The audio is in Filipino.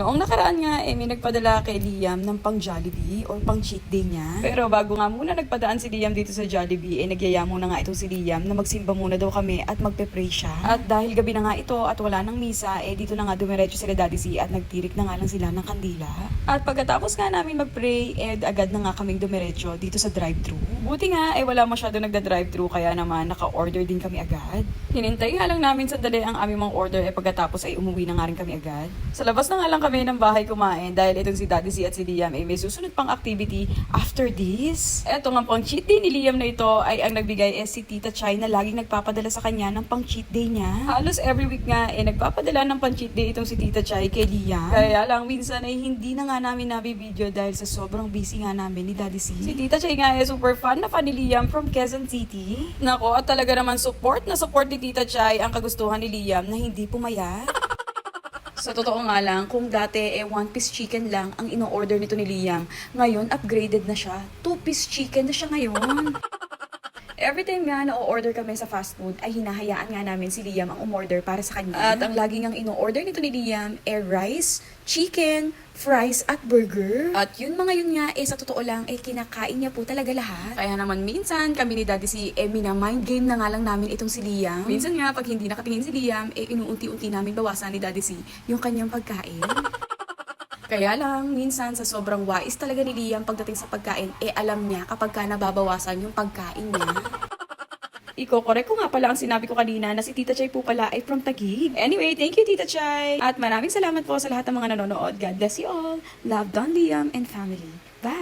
Noong nakaraan nga, may nagpadala kay Liam ng pang Jollibee or pang cheat day niya. Pero bago nga muna nagpadaan si Liam dito sa Jollibee, nagyaya muna nga itong si Liam na magsimba muna daw kami at magpe-pray siya. At dahil gabi na nga ito at wala nang misa, dito na nga dumiretso sila Daddy C at nagtirik na nga lang sila ng kandila. At pagkatapos nga namin mag-pray, agad na nga kaming dumiretso dito sa drive-thru. Buti nga, wala masyado nagda-drive-thru kaya naman naka-order din kami agad. Hinintay nga lang namin sandali ang aming mga order pagkatapos ay umuwi na nga rin kami agad. Sa labas na nga lang kami ng bahay kumain dahil itong si Daddy C at si Liam may susunod pang activity after this. Eto nga pang cheat day ni Liam na ito ay ang nagbigay si Tita Chai na laging nagpapadala sa kanya ng pang cheat day niya. Halos every week nga nagpapadala ng pang cheat day itong si Tita Chai kay Liam. Kaya lang minsan ay hindi na nga namin nabibideo dahil sa sobrang busy nga namin ni Daddy C. Si Tita Chai nga super fan ni Liam from Quezon City. Nako, at talaga naman support ni Tita Chai ang kagustuhan ni Liam na hindi pumayat. Sa totoo nga lang, kung dati one-piece chicken lang ang ino-order nito ni Liam, ngayon upgraded na siya. Two-piece chicken na siya ngayon. Every time nga na-order kami sa fast food, ay hinahayaan nga namin si Liam ang umorder para sa kanya. At ang lagi ngang ino-order nito ni Liam rice, chicken, fries at burger. At yun nga sa totoo lang kinakain niya po talaga lahat. Kaya naman minsan kami ni Daddy C mina-mind game na nga lang namin itong si Liam. Minsan nga pag hindi nakatingin si Liam inuunti-unti namin bawasan ni Daddy C yung kanyang pagkain. Kaya lang, minsan sa sobrang wais talaga ni Liam pagdating sa pagkain, alam niya kapag ka nababawasan yung pagkain niya. Iko-correct ko nga pala ang sinabi ko kanina na si Tita Chai po pala ay from Taguig. Anyway, thank you Tita Chai! At maraming salamat po sa lahat ng mga nanonood. God bless you all. Love, Don Liam and family. Bye!